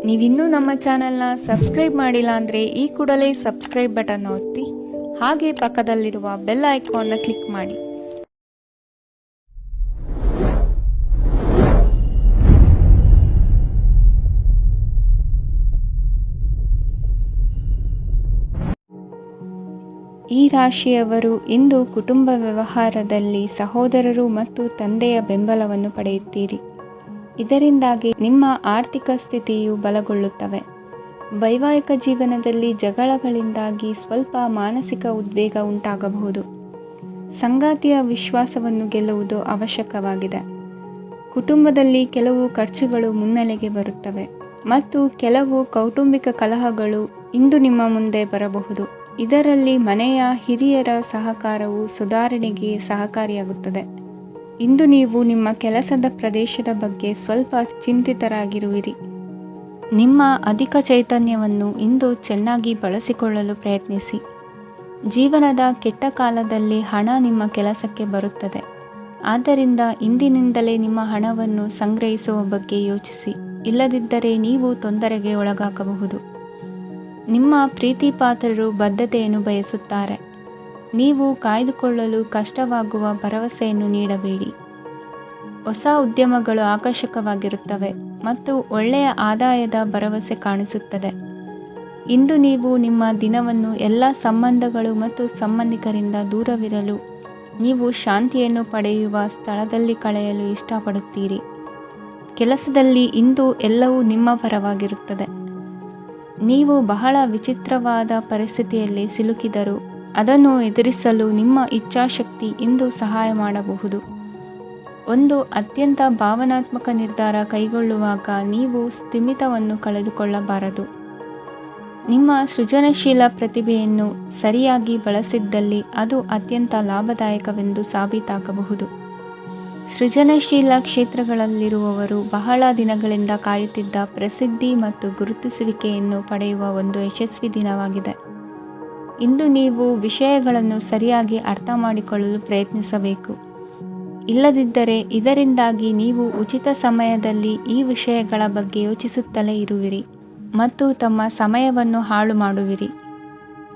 ನೀವಿನ್ನೂ ನಮ್ಮ ಚಾನೆಲ್ನ ಸಬ್ಸ್ಕ್ರೈಬ್ ಮಾಡಿಲ್ಲ ಅಂದರೆ ಈ ಕೂಡಲೇ ಸಬ್ಸ್ಕ್ರೈಬ್ ಬಟನ್ ಒತ್ತಿ ಹಾಗೆ ಪಕ್ಕದಲ್ಲಿರುವ ಬೆಲ್ ಐಕಾನ್ನ ಕ್ಲಿಕ್ ಮಾಡಿ. ಈ ರಾಶಿಯವರು ಇಂದು ಕುಟುಂಬ ವ್ಯವಹಾರದಲ್ಲಿ ಸಹೋದರರು ಮತ್ತು ತಂದೆಯ ಬೆಂಬಲವನ್ನು ಪಡೆಯುತ್ತೀರಿ. ಇದರಿಂದಾಗಿ ನಿಮ್ಮ ಆರ್ಥಿಕ ಸ್ಥಿತಿಯು ಬಲಗೊಳ್ಳುತ್ತವೆ. ವೈವಾಹಿಕ ಜೀವನದಲ್ಲಿ ಜಗಳಗಳಿಂದಾಗಿ ಸ್ವಲ್ಪ ಮಾನಸಿಕ ಉದ್ವೇಗ ಉಂಟಾಗಬಹುದು. ಸಂಗಾತಿಯ ವಿಶ್ವಾಸವನ್ನು ಗೆಲ್ಲುವುದು ಅವಶ್ಯಕವಾಗಿದೆ. ಕುಟುಂಬದಲ್ಲಿ ಕೆಲವು ಖರ್ಚುಗಳು ಮುನ್ನೆಲೆಗೆ ಬರುತ್ತವೆ ಮತ್ತು ಕೆಲವು ಕೌಟುಂಬಿಕ ಕಲಹಗಳು ಇಂದು ನಿಮ್ಮ ಮುಂದೆ ಬರಬಹುದು. ಇದರಲ್ಲಿ ಮನೆಯ ಹಿರಿಯರ ಸಹಕಾರವು ಸುಧಾರಣೆಗೆ ಸಹಕಾರಿಯಾಗುತ್ತದೆ. ಇಂದು ನೀವು ನಿಮ್ಮ ಕೆಲಸದ ಪ್ರದೇಶದ ಬಗ್ಗೆ ಸ್ವಲ್ಪ ಚಿಂತಿತರಾಗಿರುವಿರಿ. ನಿಮ್ಮ ಅಧಿಕ ಚೈತನ್ಯವನ್ನು ಇಂದು ಚೆನ್ನಾಗಿ ಬಳಸಿಕೊಳ್ಳಲು ಪ್ರಯತ್ನಿಸಿ. ಜೀವನದ ಕೆಟ್ಟ ಕಾಲದಲ್ಲಿ ಹಣ ನಿಮ್ಮ ಕೆಲಸಕ್ಕೆ ಬರುತ್ತದೆ. ಆದ್ದರಿಂದ ಇಂದಿನಿಂದಲೇ ನಿಮ್ಮ ಹಣವನ್ನು ಸಂಗ್ರಹಿಸುವ ಬಗ್ಗೆ ಯೋಚಿಸಿ. ಇಲ್ಲದಿದ್ದರೆ ನೀವು ತೊಂದರೆಗೆ ಒಳಗಾಗಬಹುದು. ನಿಮ್ಮ ಪ್ರೀತಿ ಪಾತ್ರರು ಬದ್ಧತೆಯನ್ನು ಬಯಸುತ್ತಾರೆ. ನೀವು ಕಾಯ್ದುಕೊಳ್ಳಲು ಕಷ್ಟವಾಗುವ ಭರವಸೆಯನ್ನು ನೀಡಬೇಡಿ. ಹೊಸ ಉದ್ಯಮಗಳು ಆಕರ್ಷಕವಾಗಿರುತ್ತವೆ ಮತ್ತು ಒಳ್ಳೆಯ ಆದಾಯದ ಭರವಸೆ ಕಾಣಿಸುತ್ತದೆ. ಇಂದು ನೀವು ನಿಮ್ಮ ದಿನವನ್ನು ಎಲ್ಲ ಸಂಬಂಧಗಳು ಮತ್ತು ಸಂಬಂಧಿಕರಿಂದ ದೂರವಿರಲು ನೀವು ಶಾಂತಿಯನ್ನು ಪಡೆಯುವ ಸ್ಥಳದಲ್ಲಿ ಕಳೆಯಲು ಇಷ್ಟಪಡುತ್ತೀರಿ. ಕೆಲಸದಲ್ಲಿ ಇಂದು ಎಲ್ಲವೂ ನಿಮ್ಮ ಪರವಾಗಿರುತ್ತದೆ. ನೀವು ಬಹಳ ವಿಚಿತ್ರವಾದ ಪರಿಸ್ಥಿತಿಯಲ್ಲಿ ಸಿಲುಕಿದರೂ ಅದನ್ನು ಎದುರಿಸಲು ನಿಮ್ಮ ಇಚ್ಛಾಶಕ್ತಿ ಇಂದು ಸಹಾಯ ಮಾಡಬಹುದು. ಒಂದು ಅತ್ಯಂತ ಭಾವನಾತ್ಮಕ ನಿರ್ಧಾರ ಕೈಗೊಳ್ಳುವಾಗ ನೀವು ಸ್ಥಿಮಿತವನ್ನು ಕಳೆದುಕೊಳ್ಳಬಾರದು. ನಿಮ್ಮ ಸೃಜನಶೀಲ ಪ್ರತಿಭೆಯನ್ನು ಸರಿಯಾಗಿ ಬಳಸಿದ್ದಲ್ಲಿ ಅದು ಅತ್ಯಂತ ಲಾಭದಾಯಕವೆಂದು ಸಾಬೀತಾಗಬಹುದು. ಸೃಜನಶೀಲ ಕ್ಷೇತ್ರಗಳಲ್ಲಿರುವವರು ಬಹಳ ದಿನಗಳಿಂದ ಕಾಯುತ್ತಿದ್ದ ಪ್ರಸಿದ್ಧಿ ಮತ್ತು ಗುರುತಿಸುವಿಕೆಯನ್ನು ಪಡೆಯುವ ಒಂದು ಯಶಸ್ವಿ ದಿನವಾಗಿದೆ. ಇಂದು ನೀವು ವಿಷಯಗಳನ್ನು ಸರಿಯಾಗಿ ಅರ್ಥ ಮಾಡಿಕೊಳ್ಳಲು ಪ್ರಯತ್ನಿಸಬೇಕು. ಇಲ್ಲದಿದ್ದರೆ ಇದರಿಂದಾಗಿ ನೀವು ಉಚಿತ ಸಮಯದಲ್ಲಿ ಈ ವಿಷಯಗಳ ಬಗ್ಗೆ ಯೋಚಿಸುತ್ತಲೇ ಇರುವಿರಿ ಮತ್ತು ತಮ್ಮ ಸಮಯವನ್ನು ಹಾಳು ಮಾಡುವಿರಿ.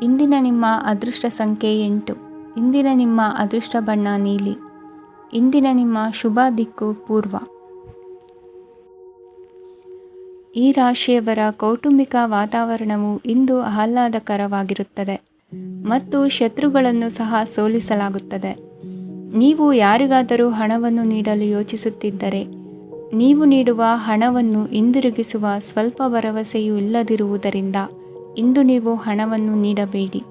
ಇಂದಿನ ನಿಮ್ಮ ಅದೃಷ್ಟ ಸಂಖ್ಯೆ 8. ಇಂದಿನ ನಿಮ್ಮ ಅದೃಷ್ಟ ಬಣ್ಣ ನೀಲಿ. ಇಂದಿನ ನಿಮ್ಮ ಶುಭ ದಿಕ್ಕು ಪೂರ್ವ. ಈ ರಾಶಿಯವರ ಕೌಟುಂಬಿಕ ವಾತಾವರಣವು ಇಂದು ಆಹ್ಲಾದಕರವಾಗಿರುತ್ತದೆ ಮತ್ತು ಶತ್ರುಗಳನ್ನು ಸಹ ಸೋಲಿಸಲಾಗುತ್ತದೆ. ನೀವು ಯಾರಿಗಾದರೂ ಹಣವನ್ನು ನೀಡಲು ಯೋಚಿಸುತ್ತಿದ್ದರೆ ನೀವು ನೀಡುವ ಹಣವನ್ನು ಹಿಂದಿರುಗಿಸುವ ಸ್ವಲ್ಪ ಭರವಸೆಯೂ ಇಲ್ಲದಿರುವುದರಿಂದ ಇಂದು ನೀವು ಹಣವನ್ನು ನೀಡಬೇಡಿ.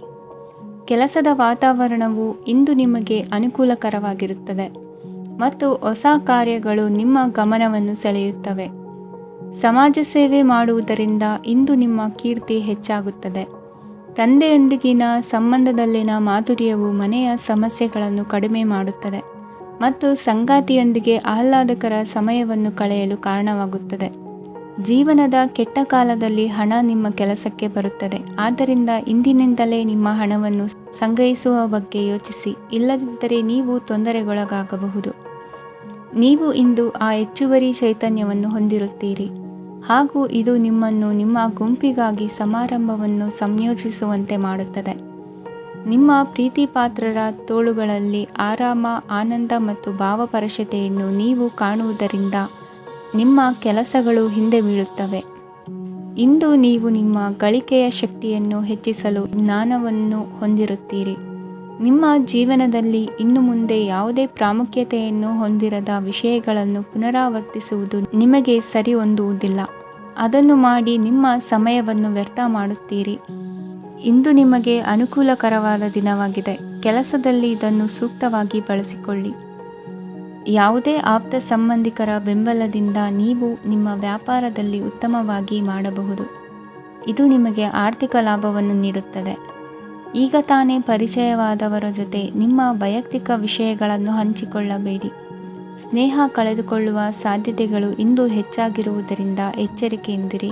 ಕೆಲಸದ ವಾತಾವರಣವು ಇಂದು ನಿಮಗೆ ಅನುಕೂಲಕರವಾಗಿರುತ್ತದೆ ಮತ್ತು ಹೊಸ ಕಾರ್ಯಗಳು ನಿಮ್ಮ ಗಮನವನ್ನು ಸೆಳೆಯುತ್ತವೆ. ಸಮಾಜ ಸೇವೆ ಮಾಡುವುದರಿಂದ ಇಂದು ನಿಮ್ಮ ಕೀರ್ತಿ ಹೆಚ್ಚಾಗುತ್ತದೆ. ತಂದೆಯೊಂದಿಗಿನ ಸಂಬಂಧದಲ್ಲಿನ ಮಾಧುರ್ಯವು ಮನೆಯ ಸಮಸ್ಯೆಗಳನ್ನು ಕಡಿಮೆ ಮಾಡುತ್ತದೆ ಮತ್ತು ಸಂಗಾತಿಯೊಂದಿಗೆ ಆಹ್ಲಾದಕರ ಸಮಯವನ್ನು ಕಳೆಯಲು ಕಾರಣವಾಗುತ್ತದೆ. ಜೀವನದ ಕೆಟ್ಟ ಕಾಲದಲ್ಲಿ ಹಣ ನಿಮ್ಮ ಕೆಲಸಕ್ಕೆ ಬರುತ್ತದೆ. ಆದ್ದರಿಂದ ಇಂದಿನಿಂದಲೇ ನಿಮ್ಮ ಹಣವನ್ನು ಸಂಗ್ರಹಿಸುವ ಬಗ್ಗೆ ಯೋಚಿಸಿ. ಇಲ್ಲದಿದ್ದರೆ ನೀವು ತೊಂದರೆಗೊಳಗಾಗಬಹುದು. ನೀವು ಇಂದು ಆ ಹೆಚ್ಚುವರಿ ಚೈತನ್ಯವನ್ನು ಹೊಂದಿರುತ್ತೀರಿ ಹಾಗೂ ಇದು ನಿಮ್ಮನ್ನು ನಿಮ್ಮ ಗುಂಪಿಗಾಗಿ ಸಮಾರಂಭವನ್ನು ಸಂಯೋಜಿಸುವಂತೆ ಮಾಡುತ್ತದೆ. ನಿಮ್ಮ ಪ್ರೀತಿಪಾತ್ರರ ತೋಳುಗಳಲ್ಲಿ ಆರಾಮ, ಆನಂದ ಮತ್ತು ಭಾವಪರಶತೆಯನ್ನು ನೀವು ಕಾಣುವುದರಿಂದ ನಿಮ್ಮ ಕೆಲಸಗಳು ಹಿಂದೆ ಬೀಳುತ್ತವೆ. ಇಂದು ನೀವು ನಿಮ್ಮ ಗಳಿಕೆಯ ಶಕ್ತಿಯನ್ನು ಹೆಚ್ಚಿಸಲು ಜ್ಞಾನವನ್ನು ಹೊಂದಿರುತ್ತೀರಿ. ನಿಮ್ಮ ಜೀವನದಲ್ಲಿ ಇನ್ನು ಮುಂದೆ ಯಾವುದೇ ಪ್ರಾಮುಖ್ಯತೆಯನ್ನು ಹೊಂದಿರದ ವಿಷಯಗಳನ್ನು ಪುನರಾವರ್ತಿಸುವುದು ನಿಮಗೆ ಸರಿ ಹೊಂದುವುದಿಲ್ಲ. ಅದನ್ನು ಮಾಡಿ ನಿಮ್ಮ ಸಮಯವನ್ನು ವ್ಯರ್ಥ ಮಾಡುತ್ತೀರಿ. ಇಂದು ನಿಮಗೆ ಅನುಕೂಲಕರವಾದ ದಿನವಾಗಿದೆ. ಕೆಲಸದಲ್ಲಿ ಇದನ್ನು ಸೂಕ್ತವಾಗಿ ಬಳಸಿಕೊಳ್ಳಿ. ಯಾವುದೇ ಆಪ್ತ ಸಂಬಂಧಿಕರ ಬೆಂಬಲದಿಂದ ನೀವು ನಿಮ್ಮ ವ್ಯಾಪಾರದಲ್ಲಿ ಉತ್ತಮವಾಗಿ ಮಾಡಬಹುದು. ಇದು ನಿಮಗೆ ಆರ್ಥಿಕ ಲಾಭವನ್ನು ನೀಡುತ್ತದೆ. ಈಗ ತಾನೇ ಪರಿಚಯವಾದವರ ಜೊತೆ ನಿಮ್ಮ ವೈಯಕ್ತಿಕ ವಿಷಯಗಳನ್ನು ಹಂಚಿಕೊಳ್ಳಬೇಡಿ. ಸ್ನೇಹ ಕಳೆದುಕೊಳ್ಳುವ ಸಾಧ್ಯತೆಗಳು ಇಂದು ಹೆಚ್ಚಾಗಿರುವುದರಿಂದ ಎಚ್ಚರಿಕೆಯಿಂದಿರಿ.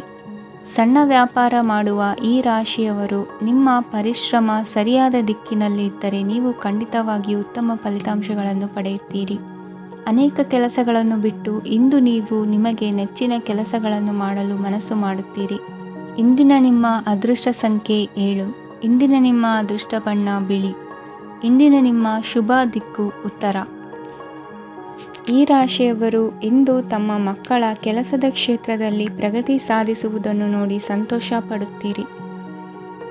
ಸಣ್ಣ ವ್ಯಾಪಾರ ಮಾಡುವ ಈ ರಾಶಿಯವರು ನಿಮ್ಮ ಪರಿಶ್ರಮ ಸರಿಯಾದ ದಿಕ್ಕಿನಲ್ಲಿ ಇದ್ದರೆ ನೀವು ಖಂಡಿತವಾಗಿಯೂ ಉತ್ತಮ ಫಲಿತಾಂಶಗಳನ್ನು ಪಡೆಯುತ್ತೀರಿ. ಅನೇಕ ಕೆಲಸಗಳನ್ನು ಬಿಟ್ಟು ಇಂದು ನೀವು ನಿಮಗೆ ನೆಚ್ಚಿನ ಕೆಲಸಗಳನ್ನು ಮಾಡಲು ಮನಸ್ಸು ಮಾಡುತ್ತೀರಿ. ಇಂದಿನ ನಿಮ್ಮ ಅದೃಷ್ಟ ಸಂಖ್ಯೆ 7. ಇಂದಿನ ನಿಮ್ಮ ಅದೃಷ್ಟ ಬಣ್ಣ ಬಿಳಿ. ಇಂದಿನ ನಿಮ್ಮ ಶುಭ ದಿಕ್ಕು ಉತ್ತರ. ಈ ರಾಶಿಯವರು ಇಂದು ತಮ್ಮ ಮಕ್ಕಳ ಕೆಲಸದ ಕ್ಷೇತ್ರದಲ್ಲಿ ಪ್ರಗತಿ ಸಾಧಿಸುವುದನ್ನು ನೋಡಿ ಸಂತೋಷ ಪಡುತ್ತೀರಿ.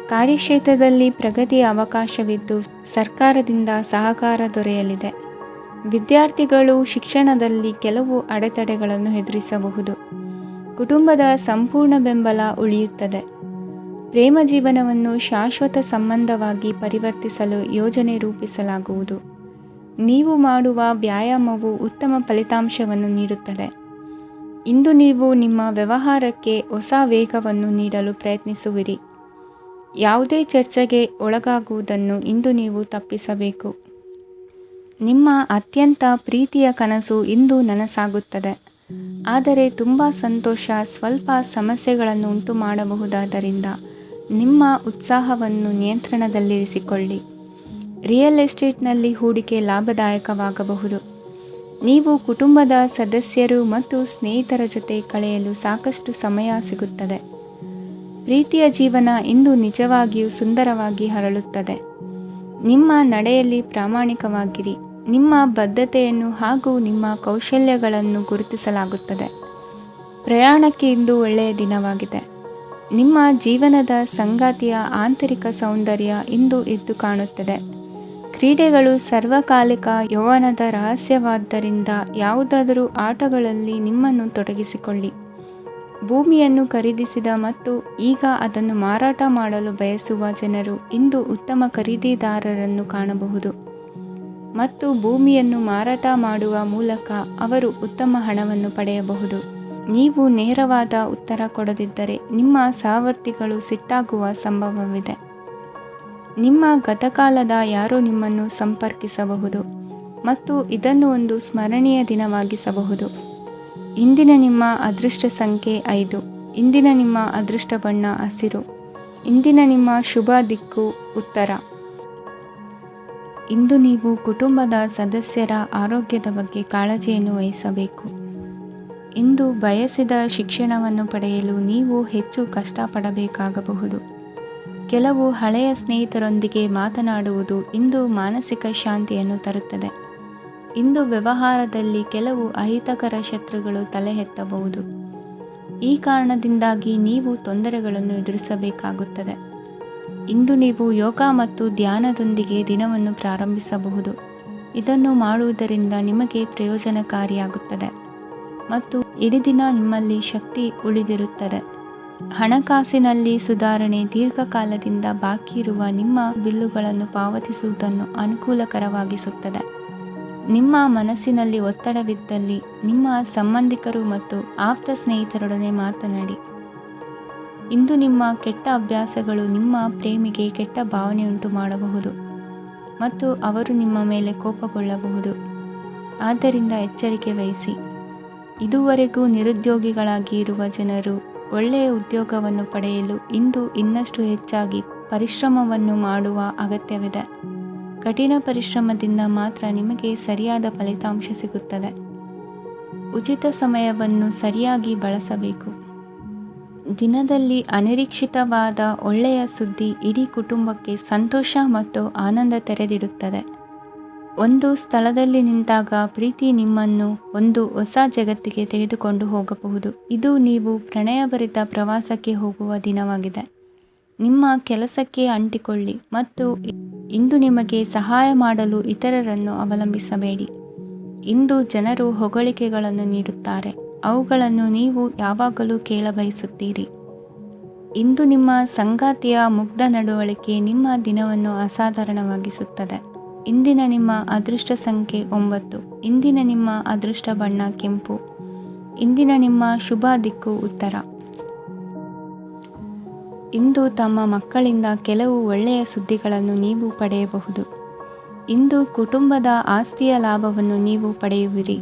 ಕಾರ್ಯಕ್ಷೇತ್ರದಲ್ಲಿ ಪ್ರಗತಿಯ ಅವಕಾಶವಿದ್ದು ಸರ್ಕಾರದಿಂದ ಸಹಕಾರ ದೊರೆಯಲಿದೆ. ವಿದ್ಯಾರ್ಥಿಗಳು ಶಿಕ್ಷಣದಲ್ಲಿ ಕೆಲವು ಅಡೆತಡೆಗಳನ್ನು ಎದುರಿಸಬಹುದು. ಕುಟುಂಬದ ಸಂಪೂರ್ಣ ಬೆಂಬಲ ಉಳಿಯುತ್ತದೆ. ಪ್ರೇಮ ಜೀವನವನ್ನು ಶಾಶ್ವತ ಸಂಬಂಧವಾಗಿ ಪರಿವರ್ತಿಸಲು ಯೋಜನೆ ರೂಪಿಸಲಾಗುವುದು. ನೀವು ಮಾಡುವ ವ್ಯಾಯಾಮವು ಉತ್ತಮ ಫಲಿತಾಂಶವನ್ನು ನೀಡುತ್ತದೆ. ಇಂದು ನೀವು ನಿಮ್ಮ ವ್ಯವಹಾರಕ್ಕೆ ಹೊಸ ವೇಗವನ್ನು ನೀಡಲು ಪ್ರಯತ್ನಿಸುವಿರಿ. ಯಾವುದೇ ಚರ್ಚೆಗೆ ಒಳಗಾಗುವುದನ್ನು ಇಂದು ನೀವು ತಪ್ಪಿಸಬೇಕು. ನಿಮ್ಮ ಅತ್ಯಂತ ಪ್ರೀತಿಯ ಕನಸು ಇಂದು ನನಸಾಗುತ್ತದೆ. ಆದರೆ ತುಂಬ ಸಂತೋಷ ಸ್ವಲ್ಪ ಸಮಸ್ಯೆಗಳನ್ನು ಉಂಟು ಮಾಡಬಹುದಾದ್ದರಿಂದ ನಿಮ್ಮ ಉತ್ಸಾಹವನ್ನು ನಿಯಂತ್ರಣದಲ್ಲಿರಿಸಿಕೊಳ್ಳಿ. ರಿಯಲ್ ಎಸ್ಟೇಟ್ನಲ್ಲಿ ಹೂಡಿಕೆ ಲಾಭದಾಯಕವಾಗಬಹುದು. ನೀವು ಕುಟುಂಬದ ಸದಸ್ಯರು ಮತ್ತು ಸ್ನೇಹಿತರ ಜೊತೆ ಕಳೆಯಲು ಸಾಕಷ್ಟು ಸಮಯ ಸಿಗುತ್ತದೆ. ಪ್ರೀತಿಯ ಜೀವನ ಇಂದು ನಿಜವಾಗಿಯೂ ಸುಂದರವಾಗಿ ಹರಳುತ್ತದೆ. ನಿಮ್ಮ ನಡೆಯಲ್ಲಿ ಪ್ರಾಮಾಣಿಕವಾಗಿರಿ. ನಿಮ್ಮ ಬದ್ಧತೆಯನ್ನು ಹಾಗೂ ನಿಮ್ಮ ಕೌಶಲ್ಯಗಳನ್ನು ಗುರುತಿಸಲಾಗುತ್ತದೆ. ಪ್ರಯಾಣಕ್ಕೆ ಇಂದು ಒಳ್ಳೆಯ ದಿನವಾಗಿದೆ. ನಿಮ್ಮ ಜೀವನದ ಸಂಗಾತಿಯ ಆಂತರಿಕ ಸೌಂದರ್ಯ ಇಂದು ಎದ್ದು ಕಾಣುತ್ತದೆ. ಕ್ರೀಡೆಗಳು ಸರ್ವಕಾಲಿಕ ಯೌವನದ ರಹಸ್ಯವಾದ್ದರಿಂದ ಯಾವುದಾದರೂ ಆಟಗಳಲ್ಲಿ ನಿಮ್ಮನ್ನು ತೊಡಗಿಸಿಕೊಳ್ಳಿ. ಭೂಮಿಯನ್ನು ಖರೀದಿಸಿದ ಮತ್ತು ಈಗ ಅದನ್ನು ಮಾರಾಟ ಮಾಡಲು ಬಯಸುವ ಜನರು ಇಂದು ಉತ್ತಮ ಖರೀದಿದಾರರನ್ನು ಕಾಣಬಹುದು ಮತ್ತು ಭೂಮಿಯನ್ನು ಮಾರಾಟ ಮಾಡುವ ಮೂಲಕ ಅವರು ಉತ್ತಮ ಹಣವನ್ನು ಪಡೆಯಬಹುದು. ನೀವು ನೇರವಾದ ಉತ್ತರ ಕೊಡದಿದ್ದರೆ ನಿಮ್ಮ ಸಹವರ್ತಿಗಳು ಸಿಟ್ಟಾಗುವ ಸಂಭವವಿದೆ. ನಿಮ್ಮ ಗತಕಾಲದ ಯಾರೋ ನಿಮ್ಮನ್ನು ಸಂಪರ್ಕಿಸಬಹುದು ಮತ್ತು ಇದನ್ನು ಒಂದು ಸ್ಮರಣೀಯ ದಿನವಾಗಿಸಬಹುದು. ಇಂದಿನ ನಿಮ್ಮ ಅದೃಷ್ಟ ಸಂಖ್ಯೆ 5. ಇಂದಿನ ನಿಮ್ಮ ಅದೃಷ್ಟ ಬಣ್ಣ ಹಸಿರು. ಇಂದಿನ ನಿಮ್ಮ ಶುಭ ದಿಕ್ಕು ಉತ್ತರ. ಇಂದು ನೀವು ಕುಟುಂಬದ ಸದಸ್ಯರ ಆರೋಗ್ಯದ ಬಗ್ಗೆ ಕಾಳಜಿಯನ್ನು ವಹಿಸಬೇಕು. ಇಂದು ಬಯಸಿದ ಶಿಕ್ಷಣವನ್ನು ಪಡೆಯಲು ನೀವು ಹೆಚ್ಚು ಕಷ್ಟಪಡಬೇಕಾಗಬಹುದು. ಕೆಲವು ಹಳೆಯ ಸ್ನೇಹಿತರೊಂದಿಗೆ ಮಾತನಾಡುವುದು ಇಂದು ಮಾನಸಿಕ ಶಾಂತಿಯನ್ನು ತರುತ್ತದೆ. ಇಂದು ವ್ಯವಹಾರದಲ್ಲಿ ಕೆಲವು ಅಹಿತಕರ ಶತ್ರುಗಳು ತಲೆ ಎತ್ತಬಹುದು. ಈ ಕಾರಣದಿಂದಾಗಿ ನೀವು ತೊಂದರೆಗಳನ್ನು ಎದುರಿಸಬೇಕಾಗುತ್ತದೆ. ಇಂದು ನೀವು ಯೋಗ ಮತ್ತು ಧ್ಯಾನದೊಂದಿಗೆ ದಿನವನ್ನು ಪ್ರಾರಂಭಿಸಬಹುದು. ಇದನ್ನು ಮಾಡುವುದರಿಂದ ನಿಮಗೆ ಪ್ರಯೋಜನಕಾರಿಯಾಗುತ್ತದೆ ಮತ್ತು ಇಡೀ ದಿನ ನಿಮ್ಮಲ್ಲಿ ಶಕ್ತಿ ಉಳಿದಿರುತ್ತದೆ. ಹಣಕಾಸಿನಲ್ಲಿ ಸುಧಾರಣೆ. ದೀರ್ಘಕಾಲದಿಂದ ಬಾಕಿ ಇರುವ ನಿಮ್ಮ ಬಿಲ್ಲುಗಳನ್ನು ಪಾವತಿಸುವುದನ್ನು ಅನುಕೂಲಕರವಾಗಿಸುತ್ತದೆ. ನಿಮ್ಮ ಮನಸ್ಸಿನಲ್ಲಿ ಒತ್ತಡವಿದ್ದಲ್ಲಿ ನಿಮ್ಮ ಸಂಬಂಧಿಕರು ಮತ್ತು ಆಪ್ತ ಸ್ನೇಹಿತರೊಡನೆ ಮಾತನಾಡಿ. ಇಂದು ನಿಮ್ಮ ಕೆಟ್ಟ ಅಭ್ಯಾಸಗಳು ನಿಮ್ಮ ಪ್ರೇಮಿಗೆ ಕೆಟ್ಟ ಭಾವನೆಯುಂಟು ಮಾಡಬಹುದು ಮತ್ತು ಅವರು ನಿಮ್ಮ ಮೇಲೆ ಕೋಪಗೊಳ್ಳಬಹುದು. ಆದ್ದರಿಂದ ಎಚ್ಚರಿಕೆ ವಹಿಸಿ. ಇದುವರೆಗೂ ನಿರುದ್ಯೋಗಿಗಳಾಗಿ ಇರುವ ಜನರು ಒಳ್ಳೆಯ ಉದ್ಯೋಗವನ್ನು ಪಡೆಯಲು ಇಂದು ಇನ್ನಷ್ಟು ಹೆಚ್ಚಾಗಿ ಪರಿಶ್ರಮವನ್ನು ಮಾಡುವ ಅಗತ್ಯವಿದೆ. ಕಠಿಣ ಪರಿಶ್ರಮದಿಂದ ಮಾತ್ರ ನಿಮಗೆ ಸರಿಯಾದ ಫಲಿತಾಂಶ ಸಿಗುತ್ತದೆ. ಉಚಿತ ಸಮಯವನ್ನು ಸರಿಯಾಗಿ ಬಳಸಬೇಕು. ದಿನದಲ್ಲಿ ಅನಿರೀಕ್ಷಿತವಾದ ಒಳ್ಳೆಯ ಸುದ್ದಿ ಇಡೀ ಕುಟುಂಬಕ್ಕೆ ಸಂತೋಷ ಮತ್ತು ಆನಂದ ತೆರೆದಿಡುತ್ತದೆ. ಒಂದು ಸ್ಥಳದಲ್ಲಿ ನಿಂತಾಗ ಪ್ರೀತಿ ನಿಮ್ಮನ್ನು ಒಂದು ಹೊಸ ಜಗತ್ತಿಗೆ ತೆಗೆದುಕೊಂಡು ಹೋಗಬಹುದು. ಇದು ನೀವು ಪ್ರಣಯಭರಿತ ಪ್ರವಾಸಕ್ಕೆ ಹೋಗುವ ದಿನವಾಗಿದೆ. ನಿಮ್ಮ ಕೆಲಸಕ್ಕೆ ಅಂಟಿಕೊಳ್ಳಿ ಮತ್ತು ಇಂದು ನಿಮಗೆ ಸಹಾಯ ಮಾಡಲು ಇತರರನ್ನು ಅವಲಂಬಿಸಬೇಡಿ. ಇಂದು ಜನರು ಹೊಗಳಿಕೆಗಳನ್ನು ನೀಡುತ್ತಾರೆ. ಅವುಗಳನ್ನು ನೀವು ಯಾವಾಗಲೂ ಕೇಳಬಯಸುತ್ತೀರಿ. ಇಂದು ನಿಮ್ಮ ಸಂಗಾತಿಯ ಮುಗ್ಧ ನಡವಳಿಕೆ ನಿಮ್ಮ ದಿನವನ್ನು ಅಸಾಧಾರಣವಾಗಿಸುತ್ತದೆ. ಇಂದಿನ ನಿಮ್ಮ ಅದೃಷ್ಟ ಸಂಖ್ಯೆ 9. ಇಂದಿನ ನಿಮ್ಮ ಅದೃಷ್ಟ ಬಣ್ಣ ಕೆಂಪು. ಇಂದಿನ ನಿಮ್ಮ ಶುಭ ದಿಕ್ಕು ಉತ್ತರ. ಇಂದು ತಮ್ಮ ಮಕ್ಕಳಿಂದ ಕೆಲವು ಒಳ್ಳೆಯ ಸುದ್ದಿಗಳನ್ನು ನೀವು ಪಡೆಯಬಹುದು. ಇಂದು ಕುಟುಂಬದ ಆಸ್ತಿಯ ಲಾಭವನ್ನು ನೀವು ಪಡೆಯುವಿರಿ.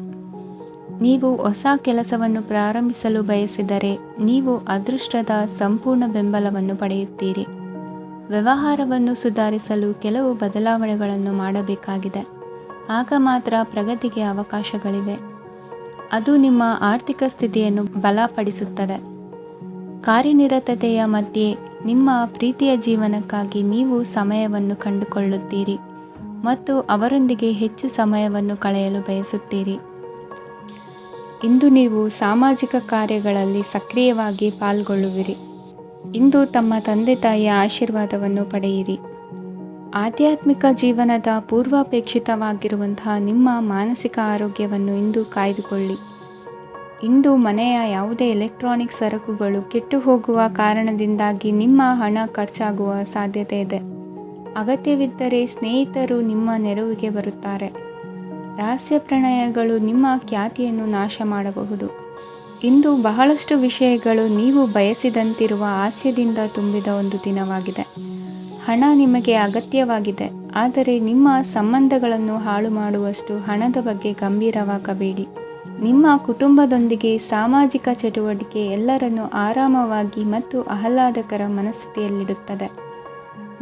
ನೀವು ಹೊಸ ಕೆಲಸವನ್ನು ಪ್ರಾರಂಭಿಸಲು ಬಯಸಿದರೆ ನೀವು ಅದೃಷ್ಟದ ಸಂಪೂರ್ಣ ಬೆಂಬಲವನ್ನು ಪಡೆಯುತ್ತೀರಿ. ವ್ಯವಹಾರವನ್ನು ಸುಧಾರಿಸಲು ಕೆಲವು ಬದಲಾವಣೆಗಳನ್ನು ಮಾಡಬೇಕಾಗಿದೆ. ಆಗ ಮಾತ್ರ ಪ್ರಗತಿಗೆ ಅವಕಾಶಗಳಿವೆ. ಅದು ನಿಮ್ಮ ಆರ್ಥಿಕ ಸ್ಥಿತಿಯನ್ನು ಬಲಪಡಿಸುತ್ತದೆ. ಕಾರ್ಯನಿರತತೆಯ ಮಧ್ಯೆ ನಿಮ್ಮ ಪ್ರೀತಿಯ ಜೀವನಕ್ಕಾಗಿ ನೀವು ಸಮಯವನ್ನು ಕಂಡುಕೊಳ್ಳುತ್ತೀರಿ ಮತ್ತು ಅವರೊಂದಿಗೆ ಹೆಚ್ಚು ಸಮಯವನ್ನು ಕಳೆಯಲು ಬಯಸುತ್ತೀರಿ. ಇಂದು ನೀವು ಸಾಮಾಜಿಕ ಕಾರ್ಯಗಳಲ್ಲಿ ಸಕ್ರಿಯವಾಗಿ ಪಾಲ್ಗೊಳ್ಳುವಿರಿ. ಇಂದು ತಮ್ಮ ತಂದೆ ತಾಯಿಯ ಆಶೀರ್ವಾದವನ್ನು ಪಡೆಯಿರಿ. ಆಧ್ಯಾತ್ಮಿಕ ಜೀವನದ ಪೂರ್ವಾಪೇಕ್ಷಿತವಾಗಿರುವಂತಹ ನಿಮ್ಮ ಮಾನಸಿಕ ಆರೋಗ್ಯವನ್ನು ಇಂದು ಕಾಯ್ದುಕೊಳ್ಳಿ. ಇಂದು ಮನೆಯ ಯಾವುದೇ ಎಲೆಕ್ಟ್ರಾನಿಕ್ ಸರಕುಗಳು ಕೆಟ್ಟು ಹೋಗುವ ಕಾರಣದಿಂದಾಗಿ ನಿಮ್ಮ ಹಣ ಖರ್ಚಾಗುವ ಸಾಧ್ಯತೆ ಇದೆ. ಅಗತ್ಯವಿದ್ದರೆ ಸ್ನೇಹಿತರು ನಿಮ್ಮ ನೆರವಿಗೆ ಬರುತ್ತಾರೆ. ರಹಸ್ಯ ಪ್ರಣಯಗಳು ನಿಮ್ಮ ಖ್ಯಾತಿಯನ್ನು ನಾಶ ಮಾಡಬಹುದು. ಇಂದು ಬಹಳಷ್ಟು ವಿಷಯಗಳು ನೀವು ಬಯಸಿದಂತಿರುವ ಹಾಸ್ಯದಿಂದ ತುಂಬಿದ ಒಂದು ದಿನವಾಗಿದೆ. ಹಣ ನಿಮಗೆ ಅಗತ್ಯವಾಗಿದೆ, ಆದರೆ ನಿಮ್ಮ ಸಂಬಂಧಗಳನ್ನು ಹಾಳು ಮಾಡುವಷ್ಟು ಹಣದ ಬಗ್ಗೆ ಗಂಭೀರವಾಗಬೇಡಿ. ನಿಮ್ಮ ಕುಟುಂಬದೊಂದಿಗೆ ಸಾಮಾಜಿಕ ಚಟುವಟಿಕೆ ಎಲ್ಲರನ್ನೂ ಆರಾಮವಾಗಿ ಮತ್ತು ಆಹ್ಲಾದಕರ ಮನಸ್ಥಿತಿಯಲ್ಲಿಡುತ್ತದೆ.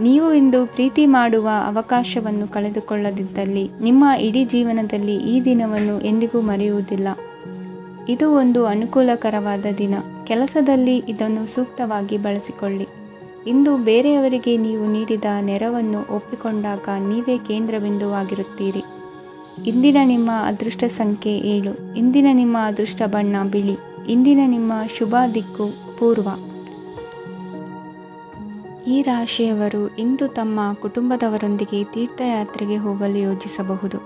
ನೀವು ಇಂದು ಪ್ರೀತಿ ಮಾಡುವ ಅವಕಾಶವನ್ನು ಕಳೆದುಕೊಳ್ಳದಿದ್ದಲ್ಲಿ ನಿಮ್ಮ ಇಡೀ ಜೀವನದಲ್ಲಿ ಈ ದಿನವನ್ನು ಎಂದಿಗೂ ಮರೆಯುವುದಿಲ್ಲ. ಇದು ಒಂದು ಅನುಕೂಲಕರವಾದ ದಿನ. ಕೆಲಸದಲ್ಲಿ ಇದನ್ನು ಸೂಕ್ತವಾಗಿ ಬಳಸಿಕೊಳ್ಳಿ. ಇಂದು ಬೇರೆಯವರಿಗೆ ನೀವು ನೀಡಿದ ನೆರವನ್ನು ಒಪ್ಪಿಕೊಂಡಾಗ ನೀವೇ ಕೇಂದ್ರಬಿಂದುವಾಗಿರುತ್ತೀರಿ. ಇಂದಿನ ನಿಮ್ಮ ಅದೃಷ್ಟ ಸಂಖ್ಯೆ 7. ಇಂದಿನ ನಿಮ್ಮ ಅದೃಷ್ಟ ಬಣ್ಣ ಬಿಳಿ. ಇಂದಿನ ನಿಮ್ಮ ಶುಭ ದಿಕ್ಕು ಪೂರ್ವ. ಈ ರಾಶಿಯವರು ಇಂದು ತಮ್ಮ ಕುಟುಂಬದವರೊಂದಿಗೆ ತೀರ್ಥಯಾತ್ರೆಗೆ ಹೋಗಲು ಯೋಜಿಸಬಹುದು.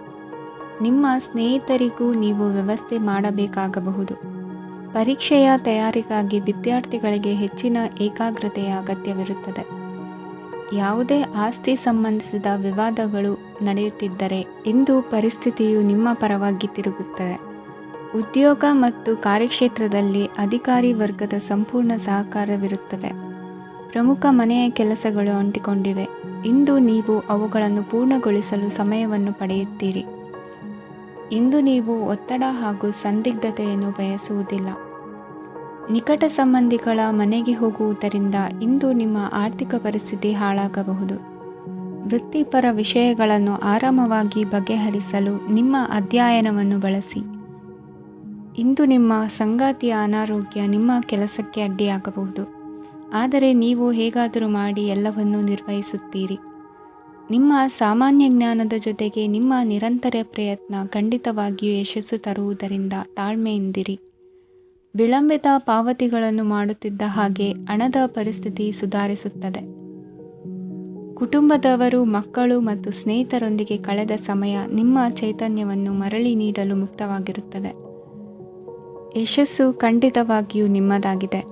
ನಿಮ್ಮ ಸ್ನೇಹಿತರಿಗೂ ನೀವು ವ್ಯವಸ್ಥೆ ಮಾಡಬೇಕಾಗಬಹುದು. ಪರೀಕ್ಷೆಯ ತಯಾರಿಗಾಗಿ ವಿದ್ಯಾರ್ಥಿಗಳಿಗೆ ಹೆಚ್ಚಿನ ಏಕಾಗ್ರತೆಯ ಅಗತ್ಯವಿರುತ್ತದೆ. ಯಾವುದೇ ಆಸ್ತಿ ಸಂಬಂಧಿಸಿದ ವಿವಾದಗಳು ನಡೆಯುತ್ತಿದ್ದರೆ ಇಂದು ಪರಿಸ್ಥಿತಿಯು ನಿಮ್ಮ ಪರವಾಗಿ ತಿರುಗುತ್ತದೆ. ಉದ್ಯೋಗ ಮತ್ತು ಕಾರ್ಯಕ್ಷೇತ್ರದಲ್ಲಿ ಅಧಿಕಾರಿ ವರ್ಗದ ಸಂಪೂರ್ಣ ಸಹಕಾರವಿರುತ್ತದೆ. ಪ್ರಮುಖ ಮನೆಯ ಕೆಲಸಗಳು ಅಂಟಿಕೊಂಡಿವೆ. ಇಂದು ನೀವು ಅವುಗಳನ್ನು ಪೂರ್ಣಗೊಳಿಸಲು ಸಮಯವನ್ನು ಪಡೆಯುತ್ತೀರಿ. ಇಂದು ನೀವು ಒತ್ತಡ ಹಾಗೂ ಸಂದಿಗ್ಧತೆಯನ್ನು ಬಯಸುವುದಿಲ್ಲ. ನಿಕಟ ಸಂಬಂಧಿಗಳ ಮನೆಗೆ ಹೋಗುವುದರಿಂದ ಇಂದು ನಿಮ್ಮ ಆರ್ಥಿಕ ಪರಿಸ್ಥಿತಿ ಹಾಳಾಗಬಹುದು. ವೃತ್ತಿಪರ ವಿಷಯಗಳನ್ನು ಆರಾಮವಾಗಿ ಬಗೆಹರಿಸಲು ನಿಮ್ಮ ಅಧ್ಯಯನವನ್ನು ಬಳಸಿ. ಇಂದು ನಿಮ್ಮ ಸಂಗಾತಿಯ ಅನಾರೋಗ್ಯ ನಿಮ್ಮ ಕೆಲಸಕ್ಕೆ ಅಡ್ಡಿಯಾಗಬಹುದು, ಆದರೆ ನೀವು ಹೇಗಾದರೂ ಮಾಡಿ ಎಲ್ಲವನ್ನೂ ನಿರ್ವಹಿಸುತ್ತೀರಿ. ನಿಮ್ಮ ಸಾಮಾನ್ಯ ಜ್ಞಾನದ ಜೊತೆಗೆ ನಿಮ್ಮ ನಿರಂತರ ಪ್ರಯತ್ನ ಖಂಡಿತವಾಗಿಯೂ ಯಶಸ್ಸು ತರುವುದರಿಂದ ತಾಳ್ಮೆಯಿಂದಿರಿ. ವಿಳಂಬಿತ ಪಾವತಿಗಳನ್ನು ಮಾಡುತ್ತಿದ್ದ ಹಾಗೆ ಹಣದ ಪರಿಸ್ಥಿತಿ ಸುಧಾರಿಸುತ್ತದೆ. ಕುಟುಂಬದವರು, ಮಕ್ಕಳು ಮತ್ತು ಸ್ನೇಹಿತರೊಂದಿಗೆ ಕಳೆದ ಸಮಯ ನಿಮ್ಮ ಚೈತನ್ಯವನ್ನು ಮರಳಿ ನೀಡಲು ಮುಕ್ತವಾಗಿರುತ್ತದೆ. ಯಶಸ್ಸು ಖಂಡಿತವಾಗಿಯೂ ನಿಮ್ಮದಾಗಿದೆ.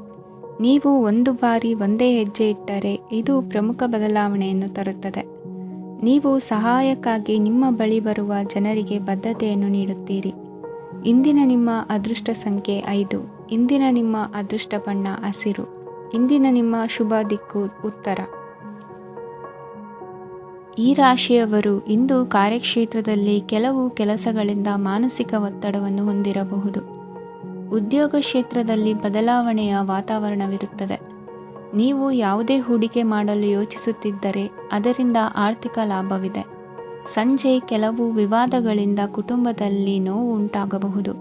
ನೀವು ಒಂದು ಬಾರಿ ಒಂದೇ ಹೆಜ್ಜೆ ಇಟ್ಟರೆ ಇದು ಪ್ರಮುಖ ಬದಲಾವಣೆಯನ್ನು ತರುತ್ತದೆ. ನೀವು ಸಹಾಯಕ್ಕಾಗಿ ನಿಮ್ಮ ಬಳಿ ಬರುವ ಜನರಿಗೆ ಬದ್ಧತೆಯನ್ನು ನೀಡುತ್ತೀರಿ. ಇಂದಿನ ನಿಮ್ಮ ಅದೃಷ್ಟ ಸಂಖ್ಯೆ 5. ಇಂದಿನ ನಿಮ್ಮ ಅದೃಷ್ಟ ಬಣ್ಣ ಹಸಿರು. ಇಂದಿನ ನಿಮ್ಮ ಶುಭ ದಿಕ್ಕು ಉತ್ತರ. ಈ ರಾಶಿಯವರು ಇಂದು ಕಾರ್ಯಕ್ಷೇತ್ರದಲ್ಲಿ ಕೆಲವು ಕೆಲಸಗಳಿಂದ ಮಾನಸಿಕ ಒತ್ತಡವನ್ನು ಹೊಂದಿರಬಹುದು. ಉದ್ಯೋಗ ಕ್ಷೇತ್ರದಲ್ಲಿ ಬದಲಾವಣೆಯ ವಾತಾವರಣವಿರುತ್ತದೆ. ನೀವು ಯಾವುದೇ ಹೂಡಿಕೆ ಮಾಡಲು ಯೋಚಿಸುತ್ತಿದ್ದರೆ ಅದರಿಂದ ಆರ್ಥಿಕ ಲಾಭವಿದೆ. ಸಂಜೆ ಕೆಲವು ವಿವಾದಗಳಿಂದ ಕುಟುಂಬದಲ್ಲಿ ನೋವು ಉಂಟಾಗಬಹುದು,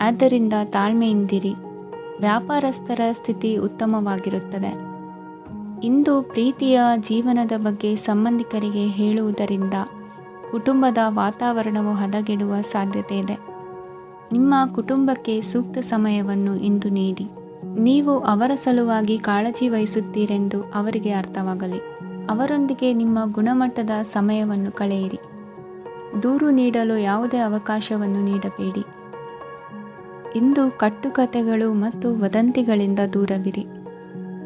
ಆದ್ದರಿಂದ ತಾಳ್ಮೆಯಿಂದಿರಿ. ವ್ಯಾಪಾರಸ್ಥರ ಸ್ಥಿತಿ ಉತ್ತಮವಾಗಿರುತ್ತದೆ. ಇಂದು ಪ್ರೀತಿಯ ಜೀವನದ ಬಗ್ಗೆ ಸಂಬಂಧಿಕರಿಗೆ ಹೇಳುವುದರಿಂದ ಕುಟುಂಬದ ವಾತಾವರಣವು ಹದಗೆಡುವ ಸಾಧ್ಯತೆ ಇದೆ. ನಿಮ್ಮ ಕುಟುಂಬಕ್ಕೆ ಸೂಕ್ತ ಸಮಯವನ್ನು ಇಂದು ನೀಡಿ. ನೀವು ಅವರ ಸಲುವಾಗಿ ಕಾಳಜಿ ವಹಿಸುತ್ತೀರೆಂದು ಅವರಿಗೆ ಅರ್ಥವಾಗಲಿ. ಅವರೊಂದಿಗೆ ನಿಮ್ಮ ಗುಣಮಟ್ಟದ ಸಮಯವನ್ನು ಕಳೆಯಿರಿ. ದೂರು ನೀಡಲು ಯಾವುದೇ ಅವಕಾಶವನ್ನು ನೀಡಬೇಡಿ. ಇಂದು ಕಟ್ಟುಕತೆಗಳು ಮತ್ತು ವದಂತಿಗಳಿಂದ ದೂರವಿರಿ.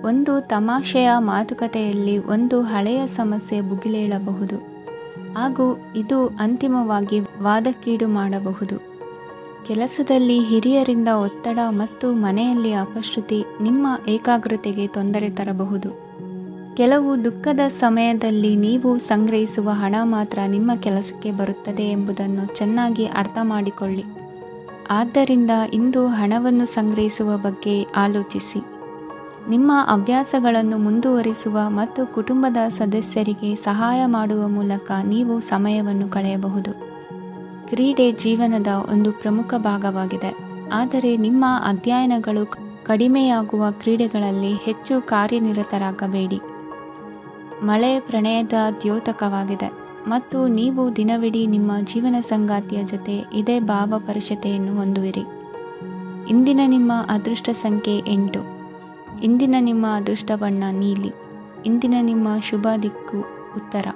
ಒಂದು ತಮಾಷೆಯ ಮಾತುಕತೆಯಲ್ಲಿ ಒಂದು ಹಳೆಯ ಸಮಸ್ಯೆ ಭುಗಿಲೇಳಬಹುದು ಹಾಗೂ ಇದು ಅಂತಿಮವಾಗಿ ವಾದಕ್ಕೀಡು ಮಾಡಬಹುದು. ಕೆಲಸದಲ್ಲಿ ಹಿರಿಯರಿಂದ ಒತ್ತಡ ಮತ್ತು ಮನೆಯಲ್ಲಿ ಅಪಶ್ರುತಿ ನಿಮ್ಮ ಏಕಾಗ್ರತೆಗೆ ತೊಂದರೆ ತರಬಹುದು. ಕೆಲವು ದುಃಖದ ಸಮಯದಲ್ಲಿ ನೀವು ಸಂಗ್ರಹಿಸುವ ಹಣ ಮಾತ್ರ ನಿಮ್ಮ ಕೆಲಸಕ್ಕೆ ಬರುತ್ತದೆ ಎಂಬುದನ್ನು ಚೆನ್ನಾಗಿ ಅರ್ಥ ಮಾಡಿಕೊಳ್ಳಿ. ಆದ್ದರಿಂದ ಇಂದು ಹಣವನ್ನು ಸಂಗ್ರಹಿಸುವ ಬಗ್ಗೆ ಆಲೋಚಿಸಿ. ನಿಮ್ಮ ಅಭ್ಯಾಸಗಳನ್ನು ಮುಂದುವರಿಸುವ ಮತ್ತು ಕುಟುಂಬದ ಸದಸ್ಯರಿಗೆ ಸಹಾಯ ಮಾಡುವ ಮೂಲಕ ನೀವು ಸಮಯವನ್ನು ಕಳೆಯಬಹುದು. ಕ್ರೀಡೆ ಜೀವನದ ಒಂದು ಪ್ರಮುಖ ಭಾಗವಾಗಿದೆ. ಆದರೆ ನಿಮ್ಮ ಅಧ್ಯಯನಗಳು ಕಡಿಮೆಯಾಗುವ ಕ್ರೀಡೆಗಳಲ್ಲಿ ಹೆಚ್ಚು ಕಾರ್ಯನಿರತರಾಗಬೇಡಿ. ಮಳೆ ಪ್ರಣಯದ ದ್ಯೋತಕವಾಗಿದೆ ಮತ್ತು ನೀವು ದಿನವಿಡೀ ನಿಮ್ಮ ಜೀವನ ಸಂಗಾತಿಯ ಜೊತೆ ಇದೇ ಭಾವಪರಿಷತೆಯನ್ನು ಹೊಂದುವಿರಿ. ಇಂದಿನ ನಿಮ್ಮ ಅದೃಷ್ಟ ಸಂಖ್ಯೆ 8. ಇಂದಿನ ನಿಮ್ಮ ಅದೃಷ್ಟ ಬಣ್ಣ ನೀಲಿ. ಇಂದಿನ ನಿಮ್ಮ ಶುಭ ದಿಕ್ಕು ಉತ್ತರ.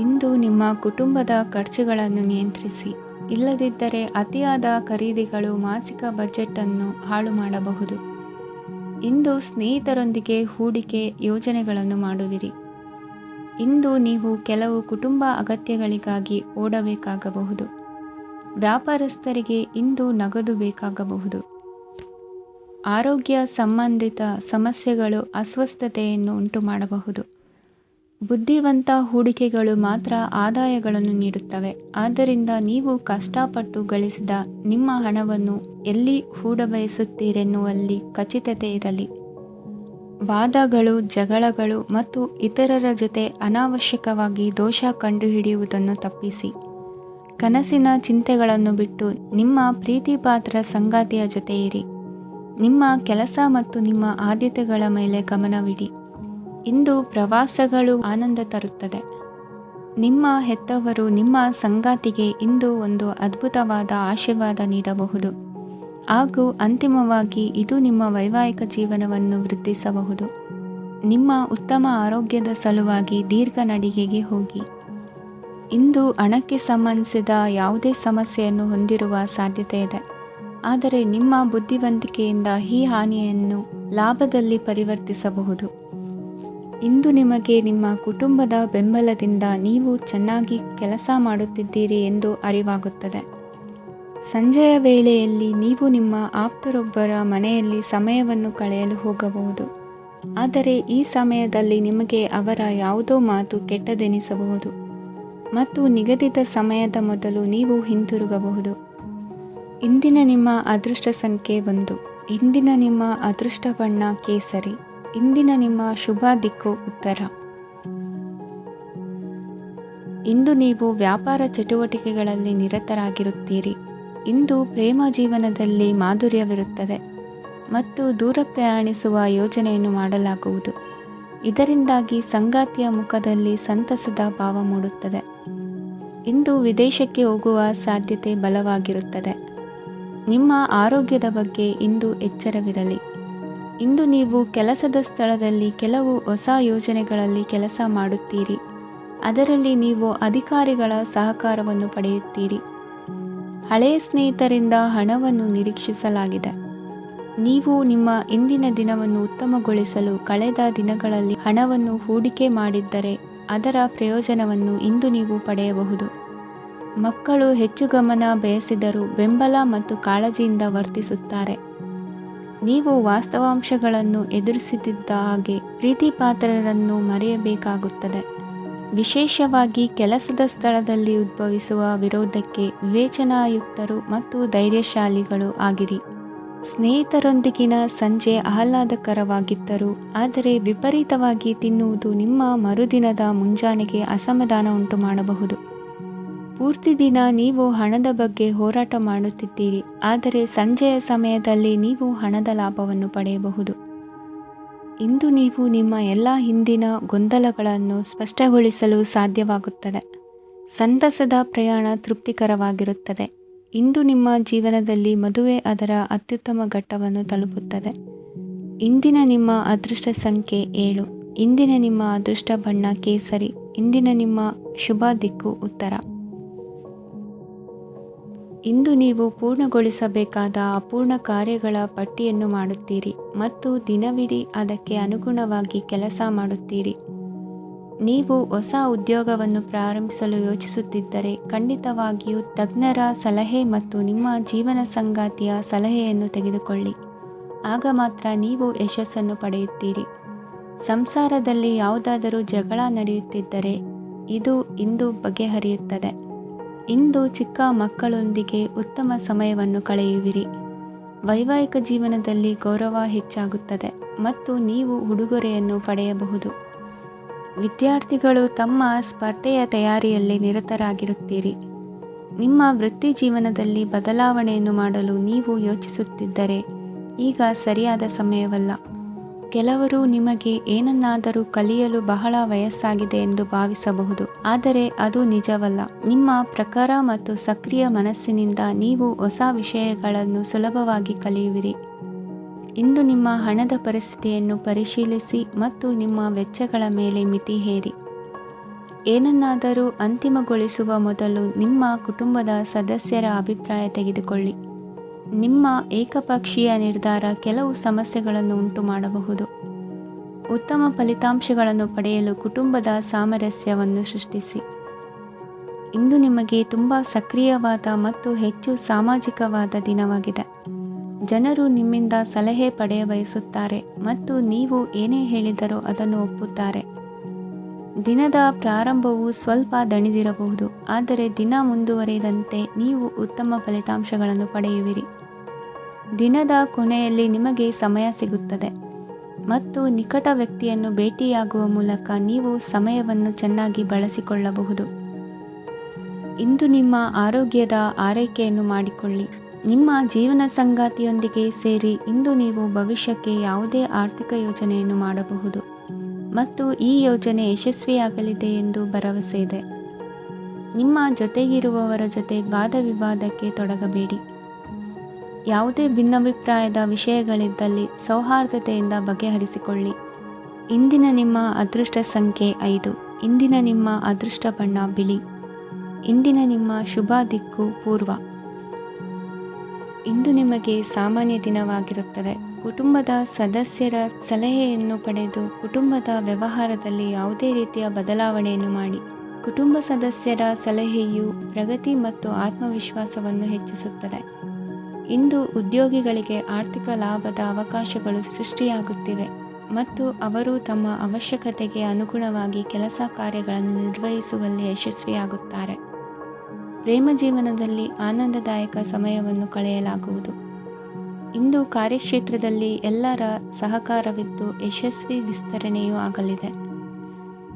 ಇಂದು ನಿಮ್ಮ ಕುಟುಂಬದ ಖರ್ಚುಗಳನ್ನು ನಿಯಂತ್ರಿಸಿ. ಇಲ್ಲದಿದ್ದರೆ ಅತಿಯಾದ ಖರೀದಿಗಳು ಮಾಸಿಕ ಬಜೆಟನ್ನು ಹಾಳು ಮಾಡಬಹುದು. ಇಂದು ಸ್ನೇಹಿತರೊಂದಿಗೆ ಹೂಡಿಕೆ ಯೋಜನೆಗಳನ್ನು ಮಾಡುವಿರಿ. ಇಂದು ನೀವು ಕೆಲವು ಕುಟುಂಬ ಅಗತ್ಯಗಳಿಗಾಗಿ ಓಡಬೇಕಾಗಬಹುದು. ವ್ಯಾಪಾರಸ್ಥರಿಗೆ ಇಂದು ನಗದು ಬೇಕಾಗಬಹುದು. ಆರೋಗ್ಯ ಸಂಬಂಧಿತ ಸಮಸ್ಯೆಗಳು ಅಸ್ವಸ್ಥತೆಯನ್ನು ಉಂಟುಮಾಡಬಹುದು. ಬುದ್ಧಿವಂತ ಹೂಡಿಕೆಗಳು ಮಾತ್ರ ಆದಾಯಗಳನ್ನು ನೀಡುತ್ತವೆ. ಆದ್ದರಿಂದ ನೀವು ಕಷ್ಟಪಟ್ಟು ಗಳಿಸಿದ ನಿಮ್ಮ ಹಣವನ್ನು ಎಲ್ಲಿ ಹೂಡಬಯಸುತ್ತೀರೆನ್ನುವಲ್ಲಿ ಖಚಿತತೆ ಇರಲಿ. ವಾದಗಳು, ಜಗಳಗಳು ಮತ್ತು ಇತರರ ಜೊತೆ ಅನಾವಶ್ಯಕವಾಗಿ ದೋಷ ಕಂಡುಹಿಡಿಯುವುದನ್ನು ತಪ್ಪಿಸಿ. ಕನಸಿನ ಚಿಂತೆಗಳನ್ನು ಬಿಟ್ಟು ನಿಮ್ಮ ಪ್ರೀತಿಪಾತ್ರ ಸಂಗಾತಿಯ ಜೊತೆ ಇರಿ. ನಿಮ್ಮ ಕೆಲಸ ಮತ್ತು ನಿಮ್ಮ ಆದ್ಯತೆಗಳ ಮೇಲೆ ಗಮನವಿಡಿ. ಇಂದು ಪ್ರವಾಸಗಳು ಆನಂದ ತರುತ್ತದೆ. ನಿಮ್ಮ ಹೆತ್ತವರು ನಿಮ್ಮ ಸಂಗಾತಿಗೆ ಇಂದು ಒಂದು ಅದ್ಭುತವಾದ ಆಶೀರ್ವಾದ ನೀಡಬಹುದು ಹಾಗೂ ಅಂತಿಮವಾಗಿ ಇದು ನಿಮ್ಮ ವೈವಾಹಿಕ ಜೀವನವನ್ನು ವೃದ್ಧಿಸಬಹುದು. ನಿಮ್ಮ ಉತ್ತಮ ಆರೋಗ್ಯದ ಸಲುವಾಗಿ ದೀರ್ಘ ನಡಿಗೆಗೆ ಹೋಗಿ. ಇಂದು ಹಣಕ್ಕೆ ಸಂಬಂಧಿಸಿದ ಯಾವುದೇ ಸಮಸ್ಯೆಯನ್ನು ಹೊಂದಿರುವ ಸಾಧ್ಯತೆ ಇದೆ. ಆದರೆ ನಿಮ್ಮ ಬುದ್ಧಿವಂತಿಕೆಯಿಂದ ಈ ಹಾನಿಯನ್ನು ಲಾಭದಲ್ಲಿ ಪರಿವರ್ತಿಸಬಹುದು. ಇಂದು ನಿಮಗೆ ನಿಮ್ಮ ಕುಟುಂಬದ ಬೆಂಬಲದಿಂದ ನೀವು ಚೆನ್ನಾಗಿ ಕೆಲಸ ಮಾಡುತ್ತಿದ್ದೀರಿ ಎಂದು ಅರಿವಾಗುತ್ತದೆ. ಸಂಜೆಯ ವೇಳೆಯಲ್ಲಿ ನೀವು ನಿಮ್ಮ ಆಪ್ತರೊಬ್ಬರ ಮನೆಯಲ್ಲಿ ಸಮಯವನ್ನು ಕಳೆಯಲು ಹೋಗಬಹುದು. ಆದರೆ ಈ ಸಮಯದಲ್ಲಿ ನಿಮಗೆ ಅವರ ಯಾವುದೋ ಮಾತು ಕೆಟ್ಟದೆನಿಸಬಹುದು ಮತ್ತು ನಿಗದಿತ ಸಮಯದ ಮೊದಲು ನೀವು ಹಿಂತಿರುಗಬಹುದು. ಇಂದಿನ ನಿಮ್ಮ ಅದೃಷ್ಟ ಸಂಖ್ಯೆ 1. ಇಂದಿನ ನಿಮ್ಮ ಅದೃಷ್ಟ ಬಣ್ಣ ಕೇಸರಿ. ಇಂದಿನ ನಿಮ್ಮ ಶುಭ ದಿಕ್ಕು ಉತ್ತರ. ಇಂದು ನೀವು ವ್ಯಾಪಾರ ಚಟುವಟಿಕೆಗಳಲ್ಲಿ ನಿರತರಾಗಿರುತ್ತೀರಿ. ಇಂದು ಪ್ರೇಮ ಜೀವನದಲ್ಲಿ ಮಾಧುರ್ಯವಿರುತ್ತದೆ ಮತ್ತು ದೂರ ಪ್ರಯಾಣಿಸುವ ಯೋಜನೆಯನ್ನು ಮಾಡಲಾಗುವುದು. ಇದರಿಂದಾಗಿ ಸಂಗಾತಿಯ ಮುಖದಲ್ಲಿ ಸಂತಸದ ಭಾವ ಮೂಡುತ್ತದೆ. ಇಂದು ವಿದೇಶಕ್ಕೆ ಹೋಗುವ ಸಾಧ್ಯತೆ ಬಲವಾಗಿರುತ್ತದೆ. ನಿಮ್ಮ ಆರೋಗ್ಯದ ಬಗ್ಗೆ ಇಂದು ಎಚ್ಚರವಿರಲಿ. ಇಂದು ನೀವು ಕೆಲಸದ ಸ್ಥಳದಲ್ಲಿ ಕೆಲವು ಹೊಸ ಯೋಜನೆಗಳಲ್ಲಿ ಕೆಲಸ ಮಾಡುತ್ತೀರಿ. ಅದರಲ್ಲಿ ನೀವು ಅಧಿಕಾರಿಗಳ ಸಹಕಾರವನ್ನು ಪಡೆಯುತ್ತೀರಿ. ಹಳೆಯ ಸ್ನೇಹಿತರಿಂದ ಹಣವನ್ನು ನಿರೀಕ್ಷಿಸಲಾಗಿದೆ. ನೀವು ನಿಮ್ಮ ಇಂದಿನ ದಿನವನ್ನು ಉತ್ತಮಗೊಳಿಸಲು ಕಳೆದ ದಿನಗಳಲ್ಲಿ ಹಣವನ್ನು ಹೂಡಿಕೆ ಮಾಡಿದ್ದರೆ ಅದರ ಪ್ರಯೋಜನವನ್ನು ಇಂದು ನೀವು ಪಡೆಯಬಹುದು. ಮಕ್ಕಳು ಹೆಚ್ಚು ಗಮನ ಬಯಸಿದರೂ ಬೆಂಬಲ ಮತ್ತು ಕಾಳಜಿಯಿಂದ ವರ್ತಿಸುತ್ತಾರೆ. ನೀವು ವಾಸ್ತವಾಂಶಗಳನ್ನು ಎದುರಿಸುತ್ತಿದ್ದ ಹಾಗೆ ಪ್ರೀತಿಪಾತ್ರರನ್ನು ಮರೆಯಬೇಕಾಗುತ್ತದೆ. ವಿಶೇಷವಾಗಿ ಕೆಲಸದ ಸ್ಥಳದಲ್ಲಿ ಉದ್ಭವಿಸುವ ವಿರೋಧಕ್ಕೆ ವಿವೇಚನಾಯುಕ್ತರು ಮತ್ತು ಧೈರ್ಯಶಾಲಿಗಳು ಆಗಿರಿ. ಸ್ನೇಹಿತರೊಂದಿಗಿನ ಸಂಜೆ ಆಹ್ಲಾದಕರವಾಗಿದ್ದರೂ ಆದರೆ ವಿಪರೀತವಾಗಿ ತಿನ್ನುವುದು ನಿಮ್ಮ ಮರುದಿನದ ಮುಂಜಾನೆಗೆ ಅಸಮಾಧಾನ ಉಂಟು ಮಾಡಬಹುದು. ಪೂರ್ತಿ ದಿನ ನೀವು ಹಣದ ಬಗ್ಗೆ ಹೋರಾಟ ಮಾಡುತ್ತಿದ್ದೀರಿ. ಆದರೆ ಸಂಜೆಯ ಸಮಯದಲ್ಲಿ ನೀವು ಹಣದ ಲಾಭವನ್ನು ಪಡೆಯಬಹುದು. ಇಂದು ನೀವು ನಿಮ್ಮ ಎಲ್ಲ ಹಿಂದಿನ ಗೊಂದಲಗಳನ್ನು ಸ್ಪಷ್ಟಗೊಳಿಸಲು ಸಾಧ್ಯವಾಗುತ್ತದೆ. ಸಂತಸದ ಪ್ರಯಾಣ ತೃಪ್ತಿಕರವಾಗಿರುತ್ತದೆ. ಇಂದು ನಿಮ್ಮ ಜೀವನದಲ್ಲಿ ಮದುವೆ ಅದರ ಅತ್ಯುತ್ತಮ ಘಟ್ಟವನ್ನು ತಲುಪುತ್ತದೆ. ಇಂದಿನ ನಿಮ್ಮ ಅದೃಷ್ಟ ಸಂಖ್ಯೆ 7. ಇಂದಿನ ನಿಮ್ಮ ಅದೃಷ್ಟ ಬಣ್ಣ ಕೇಸರಿ. ಇಂದಿನ ನಿಮ್ಮ ಶುಭ ದಿಕ್ಕು ಉತ್ತರ. ಇಂದು ನೀವು ಪೂರ್ಣಗೊಳಿಸಬೇಕಾದ ಅಪೂರ್ಣ ಕಾರ್ಯಗಳ ಪಟ್ಟಿಯನ್ನು ಮಾಡುತ್ತೀರಿ ಮತ್ತು ದಿನವಿಡೀ ಅದಕ್ಕೆ ಅನುಗುಣವಾಗಿ ಕೆಲಸ ಮಾಡುತ್ತೀರಿ. ನೀವು ಹೊಸ ಉದ್ಯೋಗವನ್ನು ಪ್ರಾರಂಭಿಸಲು ಯೋಚಿಸುತ್ತಿದ್ದರೆ ಖಂಡಿತವಾಗಿಯೂ ತಜ್ಞರ ಸಲಹೆ ಮತ್ತು ನಿಮ್ಮ ಜೀವನ ಸಂಗಾತಿಯ ಸಲಹೆಯನ್ನು ತೆಗೆದುಕೊಳ್ಳಿ. ಆಗ ಮಾತ್ರ ನೀವು ಯಶಸ್ಸನ್ನು ಪಡೆಯುತ್ತೀರಿ. ಸಂಸಾರದಲ್ಲಿ ಯಾವುದಾದರೂ ಜಗಳ ನಡೆಯುತ್ತಿದ್ದರೆ ಇದು ಇಂದು ಬಗೆಹರಿಯುತ್ತದೆ. ಇಂದು ಚಿಕ್ಕ ಮಕ್ಕಳೊಂದಿಗೆ ಉತ್ತಮ ಸಮಯವನ್ನು ಕಳೆಯುವಿರಿ. ವೈವಾಹಿಕ ಜೀವನದಲ್ಲಿ ಗೌರವ ಹೆಚ್ಚಾಗುತ್ತದೆ ಮತ್ತು ನೀವು ಉಡುಗೊರೆಯನ್ನು ಪಡೆಯಬಹುದು. ವಿದ್ಯಾರ್ಥಿಗಳು ತಮ್ಮ ಸ್ಪರ್ಧೆಯ ತಯಾರಿಯಲ್ಲಿ ನಿರತರಾಗಿರುತ್ತೀರಿ. ನಿಮ್ಮ ವೃತ್ತಿ ಜೀವನದಲ್ಲಿ ಬದಲಾವಣೆಯನ್ನು ಮಾಡಲು ನೀವು ಯೋಚಿಸುತ್ತಿದ್ದರೆ ಈಗ ಸರಿಯಾದ ಸಮಯವಲ್ಲ. ಕೆಲವರು ನಿಮಗೆ ಏನನ್ನಾದರೂ ಕಲಿಯಲು ಬಹಳ ವಯಸ್ಸಾಗಿದೆ ಎಂದು ಭಾವಿಸಬಹುದು, ಆದರೆ ಅದು ನಿಜವಲ್ಲ. ನಿಮ್ಮ ಪ್ರಖರ ಮತ್ತು ಸಕ್ರಿಯ ಮನಸ್ಸಿನಿಂದ ನೀವು ಹೊಸ ವಿಷಯಗಳನ್ನು ಸುಲಭವಾಗಿ ಕಲಿಯುವಿರಿ. ಇಂದು ನಿಮ್ಮ ಹಣದ ಪರಿಸ್ಥಿತಿಯನ್ನು ಪರಿಶೀಲಿಸಿ ಮತ್ತು ನಿಮ್ಮ ವೆಚ್ಚಗಳ ಮೇಲೆ ಮಿತಿ ಹೇರಿ. ಏನನ್ನಾದರೂ ಅಂತಿಮಗೊಳಿಸುವ ಮೊದಲು ನಿಮ್ಮ ಕುಟುಂಬದ ಸದಸ್ಯರ ಅಭಿಪ್ರಾಯ ತೆಗೆದುಕೊಳ್ಳಿ. ನಿಮ್ಮ ಏಕಪಕ್ಷೀಯ ನಿರ್ಧಾರ ಕೆಲವು ಸಮಸ್ಯೆಗಳನ್ನು ಉಂಟು ಮಾಡಬಹುದು. ಉತ್ತಮ ಫಲಿತಾಂಶಗಳನ್ನು ಪಡೆಯಲು ಕುಟುಂಬದ ಸಾಮರಸ್ಯವನ್ನು ಸೃಷ್ಟಿಸಿ. ಇಂದು ನಿಮಗೆ ತುಂಬ ಸಕ್ರಿಯವಾದ ಮತ್ತು ಹೆಚ್ಚು ಸಾಮಾಜಿಕವಾದ ದಿನವಾಗಿದೆ. ಜನರು ನಿಮ್ಮಿಂದ ಸಲಹೆ ಪಡೆಯ ಬಯಸುತ್ತಾರೆ ಮತ್ತು ನೀವು ಏನೇ ಹೇಳಿದರೂ ಅದನ್ನು ಒಪ್ಪುತ್ತಾರೆ. ದಿನದ ಪ್ರಾರಂಭವು ಸ್ವಲ್ಪ ದಣಿದಿರಬಹುದು, ಆದರೆ ದಿನ ಮುಂದುವರಿದಂತೆ ನೀವು ಉತ್ತಮ ಫಲಿತಾಂಶಗಳನ್ನು ಪಡೆಯುವಿರಿ. ದಿನದ ಕೊನೆಯಲ್ಲಿ ನಿಮಗೆ ಸಮಯ ಸಿಗುತ್ತದೆ ಮತ್ತು ನಿಕಟ ವ್ಯಕ್ತಿಯನ್ನು ಭೇಟಿಯಾಗುವ ಮೂಲಕ ನೀವು ಸಮಯವನ್ನು ಚೆನ್ನಾಗಿ ಬಳಸಿಕೊಳ್ಳಬಹುದು. ಇಂದು ನಿಮ್ಮ ಆರೋಗ್ಯದ ಆರೈಕೆಯನ್ನು ಮಾಡಿಕೊಳ್ಳಿ. ನಿಮ್ಮ ಜೀವನ ಸಂಗಾತಿಯೊಂದಿಗೆ ಸೇರಿ ಇಂದು ನೀವು ಭವಿಷ್ಯಕ್ಕೆ ಯಾವುದೇ ಆರ್ಥಿಕ ಯೋಜನೆಯನ್ನು ಮಾಡಬಹುದು ಮತ್ತು ಈ ಯೋಜನೆ ಯಶಸ್ವಿಯಾಗಲಿದೆ ಎಂದು ಭರವಸೆ ಇದೆ. ನಿಮ್ಮ ಜೊತೆಗಿರುವವರ ಜೊತೆ ವಾದವಿವಾದಕ್ಕೆ ತೊಡಗಬೇಡಿ. ಯಾವುದೇ ಭಿನ್ನಾಭಿಪ್ರಾಯದ ವಿಷಯಗಳಿದ್ದಲ್ಲಿ ಸೌಹಾರ್ದತೆಯಿಂದ ಬಗೆಹರಿಸಿಕೊಳ್ಳಿ. ಇಂದಿನ ನಿಮ್ಮ ಅದೃಷ್ಟ ಸಂಖ್ಯೆ 5. ಇಂದಿನ ನಿಮ್ಮ ಅದೃಷ್ಟ ಬಣ್ಣ ಬಿಳಿ. ಇಂದಿನ ನಿಮ್ಮ ಶುಭ ದಿಕ್ಕು ಪೂರ್ವ. ಇಂದು ನಿಮಗೆ ಸಾಮಾನ್ಯ ದಿನವಾಗಿರುತ್ತದೆ. ಕುಟುಂಬದ ಸದಸ್ಯರ ಸಲಹೆಯನ್ನು ಪಡೆದು ಕುಟುಂಬದ ವ್ಯವಹಾರದಲ್ಲಿ ಯಾವುದೇ ರೀತಿಯ ಬದಲಾವಣೆಯನ್ನು ಮಾಡಿ. ಕುಟುಂಬ ಸದಸ್ಯರ ಸಲಹೆಯು ಪ್ರಗತಿ ಮತ್ತು ಆತ್ಮವಿಶ್ವಾಸವನ್ನು ಹೆಚ್ಚಿಸುತ್ತದೆ. ಇಂದು ಉದ್ಯೋಗಿಗಳಿಗೆ ಆರ್ಥಿಕ ಲಾಭದ ಅವಕಾಶಗಳು ಸೃಷ್ಟಿಯಾಗುತ್ತಿವೆ ಮತ್ತು ಅವರು ತಮ್ಮ ಅವಶ್ಯಕತೆಗೆ ಅನುಗುಣವಾಗಿ ಕೆಲಸ ಕಾರ್ಯಗಳನ್ನು ನಿರ್ವಹಿಸುವಲ್ಲಿ ಯಶಸ್ವಿಯಾಗುತ್ತಾರೆ. ಪ್ರೇಮ ಜೀವನದಲ್ಲಿ ಆನಂದದಾಯಕ ಸಮಯವನ್ನು ಕಳೆಯಲಾಗುವುದು. ಇಂದು ಕಾರ್ಯಕ್ಷೇತ್ರದಲ್ಲಿ ಎಲ್ಲರ ಸಹಕಾರವಿದ್ದು ಯಶಸ್ವಿ ವಿಸ್ತರಣೆಯೂ ಆಗಲಿದೆ.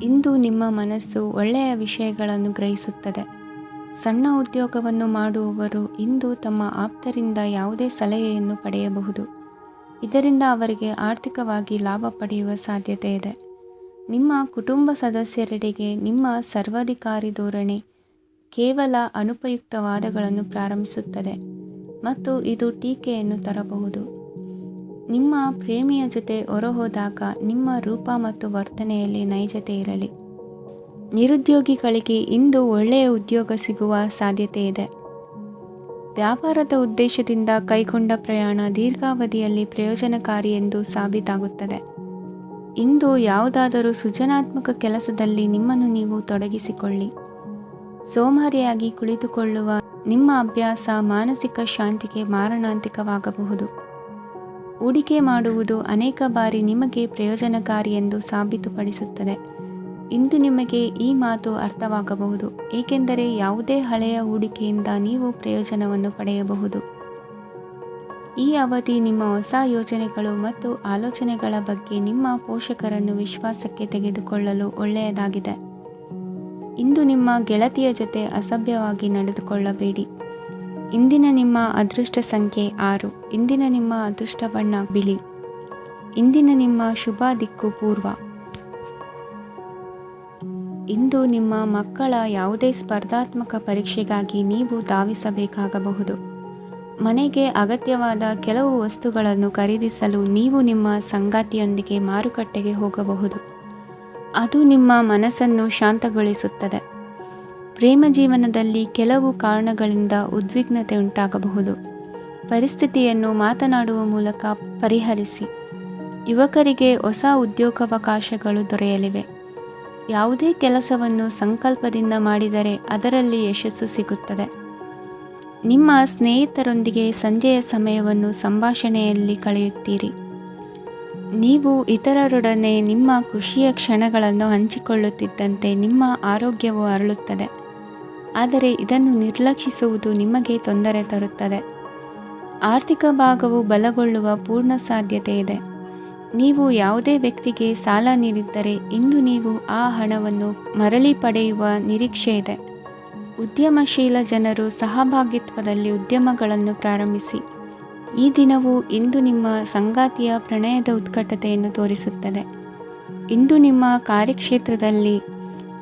ಇಂದು ನಿಮ್ಮ ಮನಸ್ಸು ಒಳ್ಳೆಯ ವಿಷಯಗಳನ್ನು ಗ್ರಹಿಸುತ್ತದೆ. ಸಣ್ಣ ಉದ್ಯೋಗವನ್ನು ಮಾಡುವವರು ಇಂದು ತಮ್ಮ ಆಪ್ತರಿಂದ ಯಾವುದೇ ಸಲಹೆಯನ್ನು ಪಡೆಯಬಹುದು. ಇದರಿಂದ ಅವರಿಗೆ ಆರ್ಥಿಕವಾಗಿ ಲಾಭ ಪಡೆಯುವ ಸಾಧ್ಯತೆ ಇದೆ. ನಿಮ್ಮ ಕುಟುಂಬ ಸದಸ್ಯರೆಡೆಗೆ ನಿಮ್ಮ ಸರ್ವಾಧಿಕಾರಿ ಧೋರಣೆ ಕೇವಲ ಅನುಪಯುಕ್ತ ವಾದಗಳನ್ನು ಪ್ರಾರಂಭಿಸುತ್ತದೆ ಮತ್ತು ಇದು ಟೀಕೆಯನ್ನು ತರಬಹುದು. ನಿಮ್ಮ ಪ್ರೇಮಿಯ ಜೊತೆ ಹೊರಹೋದಾಗ ನಿಮ್ಮ ರೂಪ ಮತ್ತು ವರ್ತನೆಯಲ್ಲಿ ನೈಜತೆ ಇರಲಿ. ನಿರುದ್ಯೋಗಿಗಳಿಗೆ ಇಂದು ಒಳ್ಳೆಯ ಉದ್ಯೋಗ ಸಿಗುವ ಸಾಧ್ಯತೆ ಇದೆ. ವ್ಯಾಪಾರದ ಉದ್ದೇಶದಿಂದ ಕೈಗೊಂಡ ಪ್ರಯಾಣ ದೀರ್ಘಾವಧಿಯಲ್ಲಿ ಪ್ರಯೋಜನಕಾರಿ ಎಂದು ಸಾಬೀತಾಗುತ್ತದೆ. ಇಂದು ಯಾವುದಾದರೂ ಸೃಜನಾತ್ಮಕ ಕೆಲಸದಲ್ಲಿ ನಿಮ್ಮನ್ನು ನೀವು ತೊಡಗಿಸಿಕೊಳ್ಳಿ. ಸೋಮಾರಿಯಾಗಿ ಕುಳಿತುಕೊಳ್ಳುವ ನಿಮ್ಮ ಅಭ್ಯಾಸ ಮಾನಸಿಕ ಶಾಂತಿಗೆ ಮಾರಣಾಂತಿಕವಾಗಬಹುದು. ಹೂಡಿಕೆ ಮಾಡುವುದು ಅನೇಕ ಬಾರಿ ನಿಮಗೆ ಪ್ರಯೋಜನಕಾರಿ ಎಂದು ಸಾಬೀತುಪಡಿಸುತ್ತದೆ. ಇಂದು ನಿಮಗೆ ಈ ಮಾತು ಅರ್ಥವಾಗಬಹುದು, ಏಕೆಂದರೆ ಯಾವುದೇ ಹಳೆಯ ಹೂಡಿಕೆಯಿಂದ ನೀವು ಪ್ರಯೋಜನವನ್ನು ಪಡೆಯಬಹುದು. ಈ ಅವಧಿ ನಿಮ್ಮ ಹೊಸ ಯೋಜನೆಗಳು ಮತ್ತು ಆಲೋಚನೆಗಳ ಬಗ್ಗೆ ನಿಮ್ಮ ಪೋಷಕರನ್ನು ವಿಶ್ವಾಸಕ್ಕೆ ತೆಗೆದುಕೊಳ್ಳಲು ಒಳ್ಳೆಯದಾಗಿದೆ. ಇಂದು ನಿಮ್ಮ ಗೆಳತಿಯ ಜೊತೆ ಅಸಭ್ಯವಾಗಿ ನಡೆದುಕೊಳ್ಳಬೇಡಿ. ಇಂದಿನ ನಿಮ್ಮ ಅದೃಷ್ಟ ಸಂಖ್ಯೆ 6. ಇಂದಿನ ನಿಮ್ಮ ಅದೃಷ್ಟ ಬಣ್ಣ ಬಿಳಿ. ಇಂದಿನ ನಿಮ್ಮ ಶುಭ ದಿಕ್ಕು ಪೂರ್ವ. ಇಂದು ನಿಮ್ಮ ಮಕ್ಕಳ ಯಾವುದೇ ಸ್ಪರ್ಧಾತ್ಮಕ ಪರೀಕ್ಷೆಗಾಗಿ ನೀವು ಧಾವಿಸಬೇಕಾಗಬಹುದು. ಮನೆಗೆ ಅಗತ್ಯವಾದ ಕೆಲವು ವಸ್ತುಗಳನ್ನು ಖರೀದಿಸಲು ನೀವು ನಿಮ್ಮ ಸಂಗಾತಿಯೊಂದಿಗೆ ಮಾರುಕಟ್ಟೆಗೆ ಹೋಗಬಹುದು. ಅದು ನಿಮ್ಮ ಮನಸ್ಸನ್ನು ಶಾಂತಗೊಳಿಸುತ್ತದೆ. ಪ್ರೇಮ ಜೀವನದಲ್ಲಿ ಕೆಲವು ಕಾರಣಗಳಿಂದ ಉದ್ವಿಗ್ನತೆ ಉಂಟಾಗಬಹುದು. ಪರಿಸ್ಥಿತಿಯನ್ನು ಮಾತನಾಡುವ ಮೂಲಕ ಪರಿಹರಿಸಿ. ಯುವಕರಿಗೆ ಹೊಸ ಉದ್ಯೋಗಾವಕಾಶಗಳು ದೊರೆಯಲಿವೆ. ಯಾವುದೇ ಕೆಲಸವನ್ನು ಸಂಕಲ್ಪದಿಂದ ಮಾಡಿದರೆ ಅದರಲ್ಲಿ ಯಶಸ್ಸು ಸಿಗುತ್ತದೆ. ನಿಮ್ಮ ಸ್ನೇಹಿತರೊಂದಿಗೆ ಸಂಜೆಯ ಸಮಯವನ್ನು ಸಂಭಾಷಣೆಯಲ್ಲಿ ಕಳೆಯುತ್ತೀರಿ. ನೀವು ಇತರರೊಡನೆ ನಿಮ್ಮ ಖುಷಿಯ ಕ್ಷಣಗಳನ್ನು ಹಂಚಿಕೊಳ್ಳುತ್ತಿದ್ದಂತೆ ನಿಮ್ಮ ಆರೋಗ್ಯವು ಅರಳುತ್ತದೆ. ಆದರೆ ಇದನ್ನು ನಿರ್ಲಕ್ಷಿಸುವುದು ನಿಮಗೆ ತೊಂದರೆ ತರುತ್ತದೆ. ಆರ್ಥಿಕ ಭಾಗವು ಬಲಗೊಳ್ಳುವ ಪೂರ್ಣ ಸಾಧ್ಯತೆ ಇದೆ. ನೀವು ಯಾವುದೇ ವ್ಯಕ್ತಿಗೆ ಸಾಲ ನೀಡಿದ್ದರೆ ಇಂದು ನೀವು ಆ ಹಣವನ್ನು ಮರಳಿ ಪಡೆಯುವ ನಿರೀಕ್ಷೆ ಇದೆ. ಉದ್ಯಮಶೀಲ ಜನರು ಸಹಭಾಗಿತ್ವದಲ್ಲಿ ಉದ್ಯಮಗಳನ್ನು ಪ್ರಾರಂಭಿಸಿ. ಈ ದಿನವು ಇಂದು ನಿಮ್ಮ ಸಂಗಾತಿಯ ಪ್ರಣಯದ ಉತ್ಕಟತೆಯನ್ನು ತೋರಿಸುತ್ತದೆ. ಇಂದು ನಿಮ್ಮ ಕಾರ್ಯಕ್ಷೇತ್ರದಲ್ಲಿ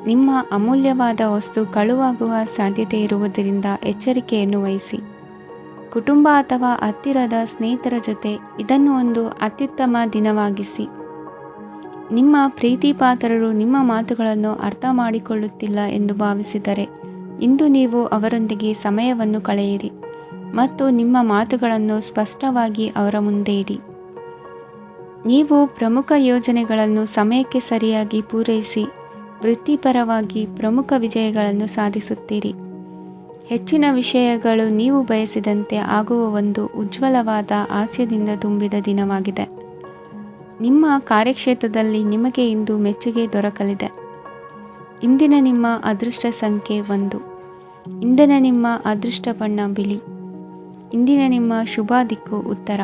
ನಿಮ್ಮ ಅಮೂಲ್ಯವಾದ ವಸ್ತು ಕಳುವಾಗುವ ಸಾಧ್ಯತೆ ಇರುವುದರಿಂದ ಎಚ್ಚರಿಕೆಯನ್ನು ವಹಿಸಿ. ಕುಟುಂಬ ಅಥವಾ ಹತ್ತಿರದ ಸ್ನೇಹಿತರ ಜೊತೆ ಇದನ್ನು ಒಂದು ಅತ್ಯುತ್ತಮ ದಿನವಾಗಿಸಿ. ನಿಮ್ಮ ಪ್ರೀತಿಪಾತ್ರರು ನಿಮ್ಮ ಮಾತುಗಳನ್ನು ಅರ್ಥ ಮಾಡಿಕೊಳ್ಳುತ್ತಿಲ್ಲ ಎಂದು ಭಾವಿಸಿದರೆ ಇಂದು ನೀವು ಅವರೊಂದಿಗೆ ಸಮಯವನ್ನು ಕಳೆಯಿರಿ ಮತ್ತು ನಿಮ್ಮ ಮಾತುಗಳನ್ನು ಸ್ಪಷ್ಟವಾಗಿ ಅವರ ಮುಂದೆ ಇಡಿ. ನೀವು ಪ್ರಮುಖ ಯೋಜನೆಗಳನ್ನು ಸಮಯಕ್ಕೆ ಸರಿಯಾಗಿ ಪೂರೈಸಿ ವೃತ್ತಿಪರವಾಗಿ ಪ್ರಮುಖ ವಿಜಯಗಳನ್ನು ಸಾಧಿಸುತ್ತೀರಿ. ಹೆಚ್ಚಿನ ವಿಷಯಗಳು ನೀವು ಬಯಸಿದಂತೆ ಆಗುವ ಒಂದು ಉಜ್ವಲವಾದ ಹಾಸ್ಯದಿಂದ ತುಂಬಿದ ದಿನವಾಗಿದೆ. ನಿಮ್ಮ ಕಾರ್ಯಕ್ಷೇತ್ರದಲ್ಲಿ ನಿಮಗೆ ಇಂದು ಮೆಚ್ಚುಗೆ ದೊರಕಲಿದೆ. ಇಂದಿನ ನಿಮ್ಮ ಅದೃಷ್ಟ ಸಂಖ್ಯೆ 1. ಇಂದಿನ ನಿಮ್ಮ ಅದೃಷ್ಟ ಬಣ್ಣ ಬಿಳಿ. ಇಂದಿನ ನಿಮ್ಮ ಶುಭ ದಿಕ್ಕು ಉತ್ತರ.